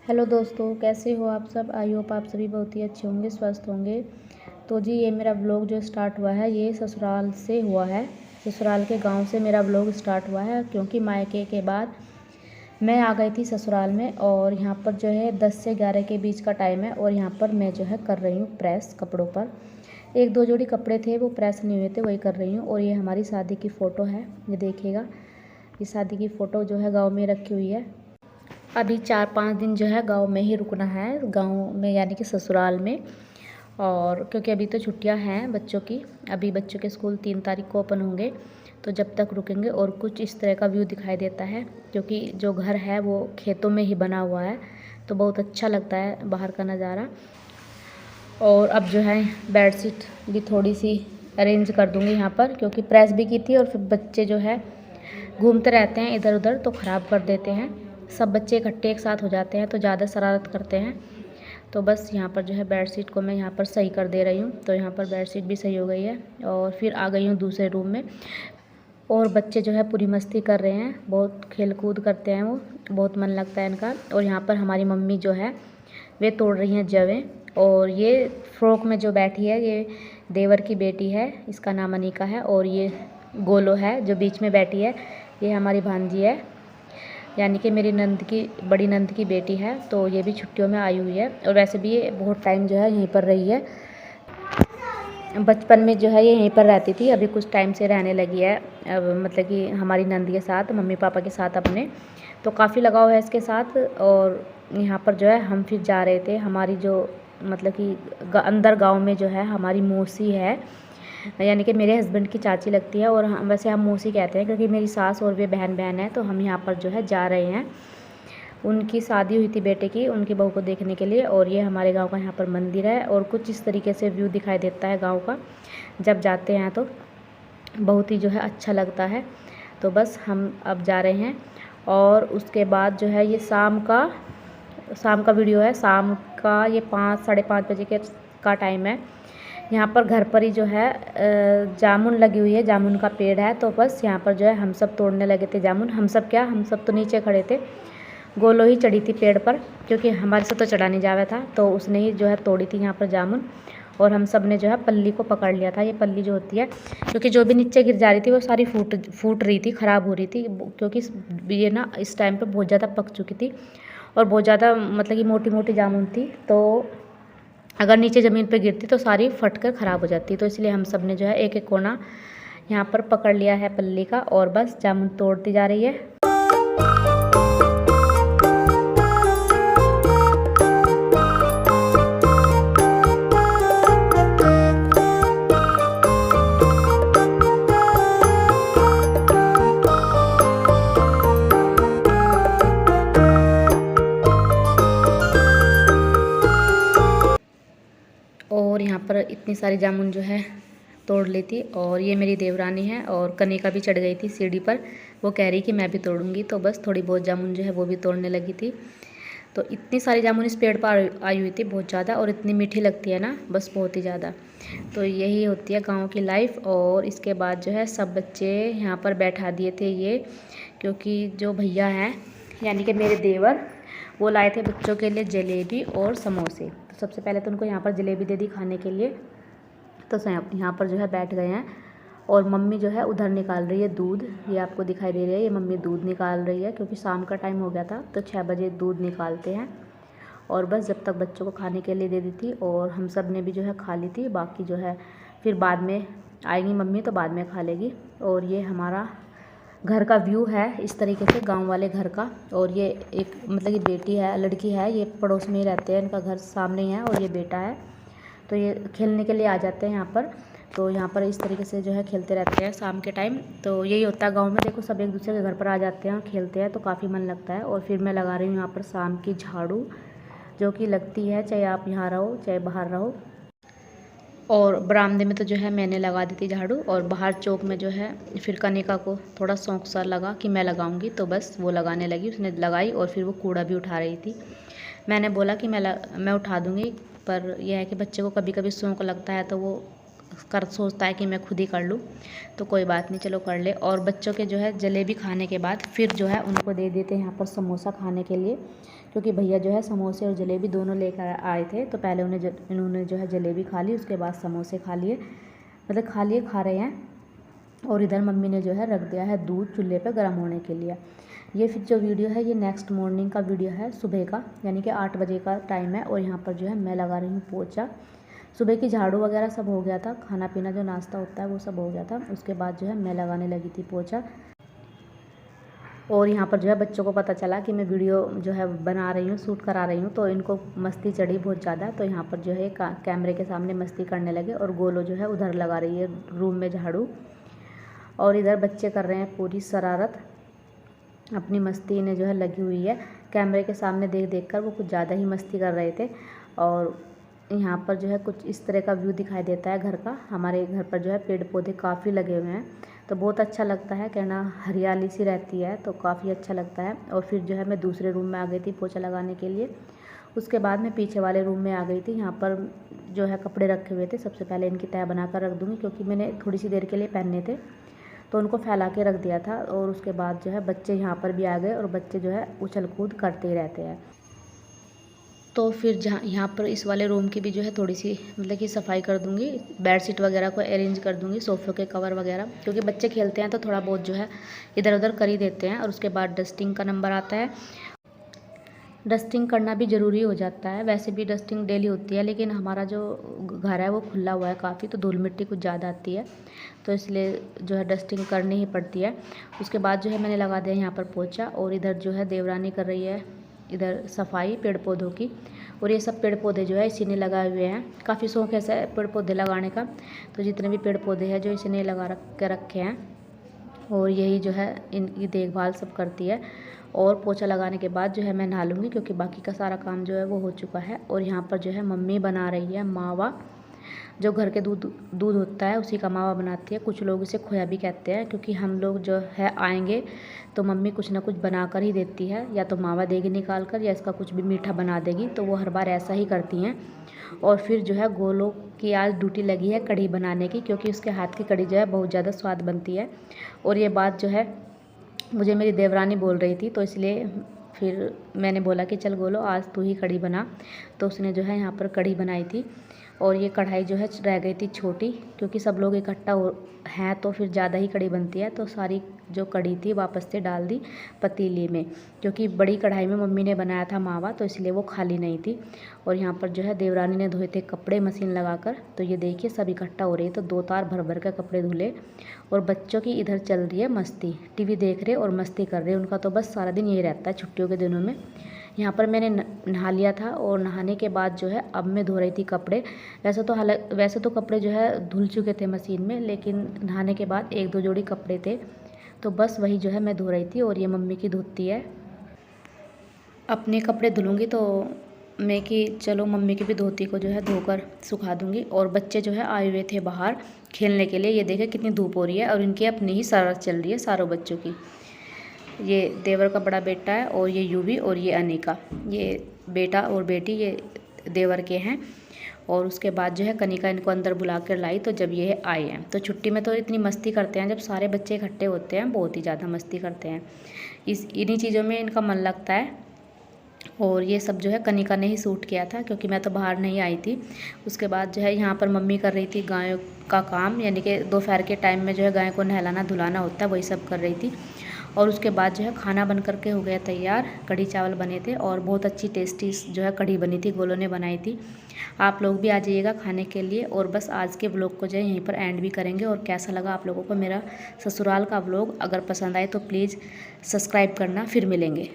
Hello दोस्तों, कैसे हो आप सब। आई होप आप सभी बहुत ही अच्छे होंगे, स्वस्थ होंगे। तो जी ये मेरा व्लॉग जो स्टार्ट हुआ है ये ससुराल से हुआ है। ससुराल के गांव से मेरा व्लॉग स्टार्ट हुआ है, क्योंकि मायके के बाद मैं आ गई थी ससुराल में। और यहाँ पर जो है 10 से 11 के बीच का टाइम है, और यहाँ पर मैं जो है कर रही हूँ प्रेस कपड़ों पर। एक दो जोड़ी कपड़े थे वो प्रेस नहीं हुए थे, वही कर रही हूँ। और ये हमारी शादी की फ़ोटो है, ये देखिएगा। ये शादी की फ़ोटो जो है गाँव में रखी हुई है। अभी 4-5 दिन जो है गांव में ही रुकना है, गांव में यानी कि ससुराल में। और क्योंकि अभी तो छुट्टियां हैं बच्चों की, अभी बच्चों के स्कूल 3 तारीख को ओपन होंगे, तो जब तक रुकेंगे। और कुछ इस तरह का व्यू दिखाई देता है, क्योंकि जो घर है वो खेतों में ही बना हुआ है, तो बहुत अच्छा लगता है बाहर का नज़ारा। और अब जो है बेडशीट भी थोड़ी सी अरेंज कर दूँगी यहाँ पर, क्योंकि प्रेस भी की थी। और फिर बच्चे जो है घूमते रहते हैं इधर उधर, तो ख़राब कर देते हैं। सब बच्चे इकट्ठे एक साथ हो जाते हैं तो ज़्यादा शरारत करते हैं। तो बस यहाँ पर जो है बेडशीट को मैं यहाँ पर सही कर दे रही हूँ। तो यहाँ पर बेडशीट भी सही हो गई है, और फिर आ गई हूँ दूसरे रूम में। और बच्चे जो है पूरी मस्ती कर रहे हैं, बहुत खेल कूद करते हैं वो, बहुत मन लगता है इनका। और यहाँ पर हमारी मम्मी जो है वे तोड़ रही हैं जवें। और ये फ्रॉक में जो बैठी है ये देवर की बेटी है, इसका नाम अनिका है। और ये गोलो है जो बीच में बैठी है, ये हमारी भांजी है, यानी कि मेरी नंद की बड़ी नंद की बेटी है। तो ये भी छुट्टियों में आई हुई है। और वैसे भी ये बहुत टाइम जो है यहीं पर रही है, बचपन में जो है ये यहीं पर रहती थी, अभी कुछ टाइम से रहने लगी है। अब मतलब कि हमारी नंद के साथ, मम्मी पापा के साथ अपने, तो काफ़ी लगाव है इसके साथ। और यहाँ पर जो है हम फिर जा रहे थे, हमारी जो मतलब कि अंदर गांव में जो है हमारी मौसी है, यानी कि मेरे हस्बैंड की चाची लगती है। और हम वैसे हम मौसी कहते हैं, क्योंकि मेरी सास और वे बहन बहन है। तो हम यहाँ पर जो है जा रहे हैं, उनकी शादी हुई थी बेटे की, उनकी बहू को देखने के लिए। और ये हमारे गांव का यहाँ पर मंदिर है, और कुछ इस तरीके से व्यू दिखाई देता है गांव का जब जाते हैं, तो बहुत ही जो है अच्छा लगता है। तो बस हम अब जा रहे हैं। और उसके बाद जो है ये शाम का वीडियो है। शाम का ये 5 साढ़े 5 बजे का टाइम है। यहाँ पर घर पर ही जो है जामुन लगी हुई है, जामुन का पेड़ है। तो बस यहाँ पर जो है हम सब तोड़ने लगे थे जामुन। हम सब क्या, हम सब तो नीचे खड़े थे, गोलो ही चढ़ी थी पेड़ पर, क्योंकि हमारे से तो चढ़ा नहीं जावा था। तो उसने ही जो है तोड़ी थी यहाँ पर जामुन। और हम सब ने जो है पल्ली को पकड़ लिया था। ये पल्ली जो होती है, क्योंकि जो भी नीचे गिर जा रही थी वो सारी फूट रही थी, ख़राब हो रही थी, क्योंकि ये ना इस टाइम पे बहुत ज़्यादा पक चुकी थी, और बहुत ज़्यादा मतलब कि मोटी मोटी जामुन थी। तो अगर नीचे ज़मीन पे गिरती तो सारी फट कर ख़राब हो जाती। तो इसलिए हम सब ने जो है एक एक कोना यहाँ पर पकड़ लिया है पल्ली का, और बस जामुन तोड़ती जा रही है। और यहाँ पर इतनी सारी जामुन जो है तोड़ ली थी। और ये मेरी देवरानी है, और कनिका भी चढ़ गई थी सीढ़ी पर, वो कह रही कि मैं भी तोड़ूंगी। तो बस थोड़ी बहुत जामुन जो है वो भी तोड़ने लगी थी। तो इतनी सारी जामुन इस पेड़ पर आई हुई थी, बहुत ज़्यादा, और इतनी मीठी लगती है ना, बस बहुत ही ज़्यादा। तो यही होती है गाँव की लाइफ। और इसके बाद जो है सब बच्चे यहाँ पर बैठा दिए थे ये, क्योंकि जो भैया हैं यानी कि मेरे देवर, वो लाए थे बच्चों के लिए जलेबी और समोसे। तो सबसे पहले तो उनको यहाँ पर जलेबी दे दी खाने के लिए। तो यहाँ पर जो है बैठ गए हैं। और मम्मी जो है उधर निकाल रही है दूध, ये आपको दिखाई दे रही है, ये मम्मी दूध निकाल रही है, क्योंकि शाम का टाइम हो गया था, तो 6 बजे दूध निकालते हैं। और बस जब तक बच्चों को खाने के लिए दे दी थी, और हम सब ने भी जो है खा ली थी। बाकी जो है फिर बाद में आएंगी मम्मी, तो बाद में खा लेगी। और ये हमारा घर का व्यू है इस तरीके से, गांव वाले घर का। और ये एक मतलब कि बेटी है, लड़की है, ये पड़ोस में ही रहते हैं, इनका घर सामने ही है। और ये बेटा है, तो ये खेलने के लिए आ जाते हैं यहाँ पर। तो यहाँ पर इस तरीके से जो है खेलते रहते हैं शाम के टाइम। तो यही होता है गांव में, देखो सब एक दूसरे के घर पर आ जाते हैं और खेलते हैं, तो काफ़ी मन लगता है। और फिर मैं लगा रही हूँ यहाँ पर शाम की झाड़ू, जो कि लगती है चाहे आप यहाँ रहो चाहे बाहर रहो। और बरामदे में तो जो है मैंने लगा दी थी झाड़ू, और बाहर चौक में जो है फिर कनिका को थोड़ा शौक सा लगा कि मैं लगाऊंगी, तो बस वो लगाने लगी, उसने लगाई। और फिर वो कूड़ा भी उठा रही थी। मैंने बोला कि मैं उठा दूंगी, पर यह है कि बच्चे को कभी कभी शौक लगता है, तो वो सोचता है कि मैं खुद ही कर लूँ। तो कोई बात नहीं, चलो कर ले। और बच्चों के जो है जलेबी खाने के बाद फिर जो है उनको दे देते हैं यहाँ पर समोसा खाने के लिए, क्योंकि भैया जो है समोसे और जलेबी दोनों लेकर आए थे। तो पहले इन्होंने जो है जलेबी खा ली, उसके बाद समोसे खा लिए, मतलब खा रहे हैं। और इधर मम्मी ने जो है रख दिया है दूध चूल्हे पे गर्म होने के लिए। ये फिर जो वीडियो है ये नेक्स्ट मॉर्निंग का वीडियो है, सुबह का, यानी कि 8 बजे का टाइम है। और यहाँ पर जो है मैं लगा रही हूँ पोछा। सुबह की झाड़ू वगैरह सब हो गया था, खाना पीना जो नाश्ता होता है वो सब हो गया था। उसके बाद जो है मैं लगाने लगी थी पोछा। और यहाँ पर जो है बच्चों को पता चला कि मैं वीडियो जो है बना रही हूँ, शूट करा रही हूँ, तो इनको मस्ती चढ़ी बहुत ज़्यादा। तो यहाँ पर जो है कैमरे के सामने मस्ती करने लगे। और गोलो जो है उधर लगा रही है रूम में झाड़ू। और इधर बच्चे कर रहे हैं पूरी शरारत, अपनी मस्ती इन्हें जो है लगी हुई है। कैमरे के सामने देख कर वो कुछ ज़्यादा ही मस्ती कर रहे थे। और यहाँ पर जो है कुछ इस तरह का व्यू दिखाई देता है घर का। हमारे घर पर जो है पेड़ पौधे काफ़ी लगे हुए हैं, तो बहुत अच्छा लगता है, कहना हरियाली सी रहती है, तो काफ़ी अच्छा लगता है। और फिर जो है मैं दूसरे रूम में आ गई थी पोछा लगाने के लिए। उसके बाद मैं पीछे वाले रूम में आ गई थी। यहाँ पर जो है कपड़े रखे हुए थे, सबसे पहले इनकी तह बना कर रख दूँगी, क्योंकि मैंने थोड़ी सी देर के लिए पहनने थे, तो उनको फैला के रख दिया था। और उसके बाद जो है बच्चे यहाँ पर भी आ गए, और बच्चे जो है उछल कूद करते ही रहते हैं। तो फिर जहाँ यहाँ पर इस वाले रूम की भी जो है थोड़ी सी मतलब कि सफाई कर दूँगी, बेडशीट वगैरह को अरेंज कर दूँगी, सोफ़े के कवर वगैरह, क्योंकि बच्चे खेलते हैं तो थोड़ा बहुत जो है इधर उधर कर ही देते हैं। और उसके बाद डस्टिंग का नंबर आता है। डस्टिंग करना भी ज़रूरी हो जाता है, वैसे भी डस्टिंग डेली होती है, लेकिन हमारा जो घर है वो खुला हुआ है काफ़ी, तो धूल मिट्टी कुछ ज़्यादा आती है, तो इसलिए जो है डस्टिंग करनी ही पड़ती है। उसके बाद जो है मैंने लगा दिया यहाँ पर पोछा। और इधर जो है देवरानी कर रही है इधर सफाई पेड़ पौधों की। और ये सब पेड़ पौधे जो है इसी ने लगाए हुए हैं। काफ़ी शौक है पेड़ पौधे लगाने का, तो जितने भी पेड़ पौधे हैं जो इसी ने लगा रखे हैं। और यही जो है इनकी देखभाल सब करती है। और पोछा लगाने के बाद जो है मैं नहा लूँगी, क्योंकि बाकी का सारा काम जो है वो हो चुका है। और यहाँ पर जो है मम्मी बना रही है मावा, जो घर के दूध होता है उसी का मावा बनाती है। कुछ लोग इसे खोया भी कहते हैं, क्योंकि हम लोग जो है आएंगे तो मम्मी कुछ ना कुछ बना कर ही देती है, या तो मावा देगी निकाल कर, या इसका कुछ भी मीठा बना देगी, तो वो हर बार ऐसा ही करती हैं। और फिर जो है गोलों की आज ड्यूटी लगी है कढ़ी बनाने की, क्योंकि उसके हाथ की कढ़ी जो है बहुत ज़्यादा स्वाद बनती है। और ये बात जो है मुझे मेरी देवरानी बोल रही थी, तो इसलिए फिर मैंने बोला कि चल गोलो आज तू ही कढ़ी बना। तो उसने जो है यहाँ पर कढ़ी बनाई थी। और ये कढ़ाई जो है रह गई थी छोटी, क्योंकि सब लोग इकट्ठा हैं तो फिर ज़्यादा ही कढ़ी बनती है, तो सारी जो कढ़ी थी वापस से डाल दी पतीली में, क्योंकि बड़ी कढ़ाई में मम्मी ने बनाया था मावा, तो इसलिए वो खाली नहीं थी। और यहाँ पर जो है देवरानी ने धोए थे कपड़े मशीन लगाकर, तो ये देखिए सब इकट्ठा हो रही है, तो 2 तार भर भर के कपड़े धुले। और बच्चों की इधर चल रही है मस्ती, टीवी देख रहे और मस्ती कर रहे, उनका तो बस सारा दिन यही रहता है छुट्टियों के दिनों में। यहाँ पर मैंने नहा लिया था, और नहाने के बाद जो है अब मैं धो रही थी कपड़े। वैसे तो कपड़े जो है धुल चुके थे मशीन में, लेकिन नहाने के बाद 1-2 जोड़ी कपड़े थे, तो बस वही जो है मैं धो रही थी। और ये मम्मी की धोती है। अपने कपड़े धुलूँगी तो मैं कि चलो मम्मी की भी धोती को जो है धोकर सुखा दूँगी। और बच्चे जो है आए हुए थे बाहर खेलने के लिए, ये देखे कितनी धूप हो रही है, और इनकी अपनी ही शरारत चल रही है सारों बच्चों की। ये देवर का बड़ा बेटा है, और ये यूवी और ये अनिका, ये बेटा और बेटी ये देवर के हैं। और उसके बाद जो है कनिका इनको अंदर बुला कर लाई, तो जब ये आए हैं तो छुट्टी में तो इतनी मस्ती करते हैं, जब सारे बच्चे इकट्ठे होते हैं बहुत ही ज़्यादा मस्ती करते हैं, इन्हीं चीज़ों में इनका मन लगता है। और ये सब जो है कनिका ने ही शूट किया था, क्योंकि मैं तो बाहर नहीं आई थी। उसके बाद जो है यहाँ पर मम्मी कर रही थी गायों का काम, यानी कि दोपहर के टाइम में जो है गाय को नहलाना धुलाना होता है, वही सब कर रही थी। और उसके बाद जो है खाना बन करके हो गया तैयार, कढ़ी चावल बने थे, और बहुत अच्छी टेस्टी जो है कढ़ी बनी थी, गोलों ने बनाई थी। आप लोग भी आ जाइएगा खाने के लिए। और बस आज के व्लॉग को जो है यहीं पर एंड भी करेंगे। और कैसा लगा आप लोगों को मेरा ससुराल का व्लॉग, अगर पसंद आए तो प्लीज़ सब्सक्राइब करना। फिर मिलेंगे।